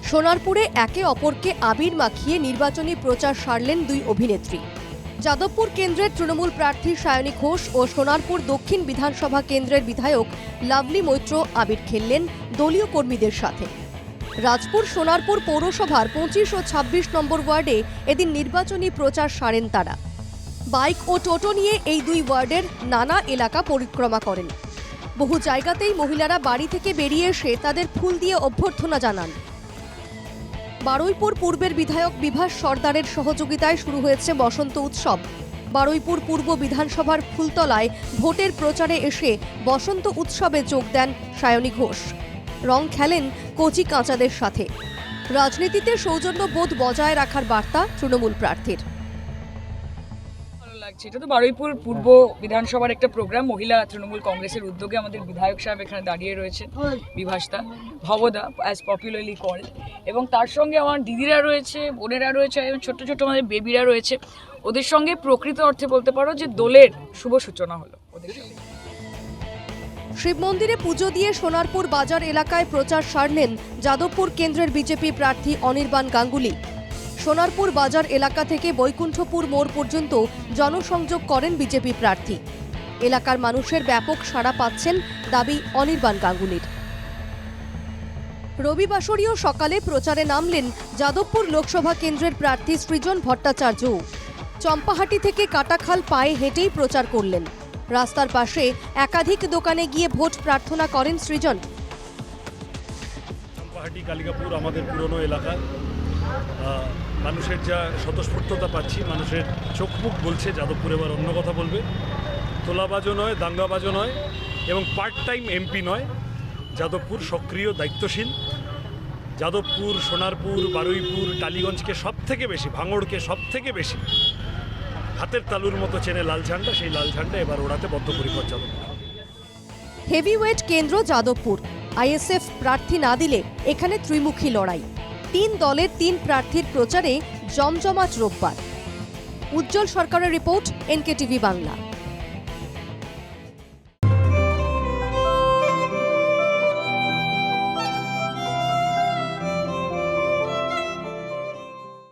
সোনারপুরে একে অপরকে আবির মাখিয়ে নির্বাচনী প্রচার সারলেন দুই অভিনেত্রী। যাদবপুর কেন্দ্রের তৃণমূল প্রার্থী সায়নী ঘোষ ও সোনারপুর দক্ষিণ বিধানসভা কেন্দ্রের বিধায়ক লাভলি মৈত্র আবির খেললেন দলীয় কর্মীদের সাথে। রাজপুর সোনারপুর পৌরসভার 25 ও 26 নম্বর ওয়ার্ডে এদিন নির্বাচনী প্রচার সারেন তারা। বাইক ও টোটো নিয়ে এই দুই ওয়ার্ডের নানা এলাকা পরিক্রমা করেন। বহু জায়গাতেই মহিলারা বাড়ি থেকে বেরিয়ে এসে তাদের ফুল দিয়ে অভ্যর্থনা জানান। বারুইপুর পূর্বের বিধায়ক বিভাস সর্দারের সহযোগিতায় শুরু হয়েছে বসন্ত উৎসব। বারুইপুর পূর্ব বিধানসভার ফুলতলায় ভোটের প্রচারে এসে বসন্ত উৎসবে যোগ দেন সায়নী ঘোষ। রং খেলেন কচি কাঁচাদের সাথে। রাজনীতিতে সৌজন্যবোধ বজায় রাখার বার্তা তৃণমূল প্রার্থীর। এটা তো বারুইপুর পূর্ব বিধানসভার একটা প্রোগ্রাম, মহিলা তৃণমূল কংগ্রেসের উদ্যোগে আমাদের বিধায়ক সাহেব এখানে দাঁড়িয়ে রয়েছে, বিভাসদা, ভবদা অ্যাজ পপুলারলি কল, এবং তার সঙ্গে আমার দিদিরা রয়েছে, বোনেরা রয়েছে এবং ছোট্ট ছোট্ট আমাদের বেবিরা রয়েছে। ওদের সঙ্গে প্রকৃত অর্থে বলতে পারো যে দোলের শুভ সূচনা হলো ওদের সঙ্গে। শিব মন্দিরে পুজো দিয়ে সোনারপুর বাজার এলাকায় প্রচার সারলেন যাদবপুর কেন্দ্রের বিজেপি প্রার্থী অনির্বাণ গাঙ্গুলি। সোনারপুর বাজার এলাকা থেকে বৈকুণ্ঠপুর মোড় পর্যন্ত জনসংযোগ করেন বিজেপি প্রার্থী। এলাকার মানুষের ব্যাপক সাড়া পাচ্ছেন দাবি অনির্বাণ গাঙ্গুলির। রবিবাসরীয় সকালে প্রচারে নামলেন যাদবপুর লোকসভা কেন্দ্রের প্রার্থী সৃজন ভট্টাচার্য। চম্পাহাটি থেকে কাটাখাল পায়ে হেঁটেই প্রচার করলেন। রাস্তার পাশে একাধিক দোকানে গিয়ে ভোট প্রার্থনা করেন সৃজন। চম্পাহাটি কালিকাপুর আমাদের পুরনো এলাকা, মানুষের যা স্বতঃস্ফূর্ততা পাচ্ছি, মানুষের চোখ মুখ বলছে যাদবপুর এবার অন্য কথা বলবে। তোলাবাজও নয়, দাঙ্গাবাজও নয় এবং পার্ট টাইম এমপি নয়। যাদবপুর সক্রিয়, দায়িত্বশীল। যাদবপুর, সোনারপুর, বারুইপুর, টালিগঞ্জকে সব থেকে বেশি, ভাঙড়কে সব থেকে বেশি হাতের তালুর মতো চেনে লাল ঝান্ডা। সেই লাল ঝান্ডা এবার ওড়াতে বদ্ধপরিকর যাদবপুর। হেভিওয়েট কেন্দ্র যাদবপুর। আইএসএফ প্রার্থী না দিলে এখানে ত্রিমুখী লড়াই। 3 দলের 3 প্রার্থীর প্রচারে জমজমাট রোববার। উজ্জ্বল সরকারের রিপোর্ট, NKTV বাংলা।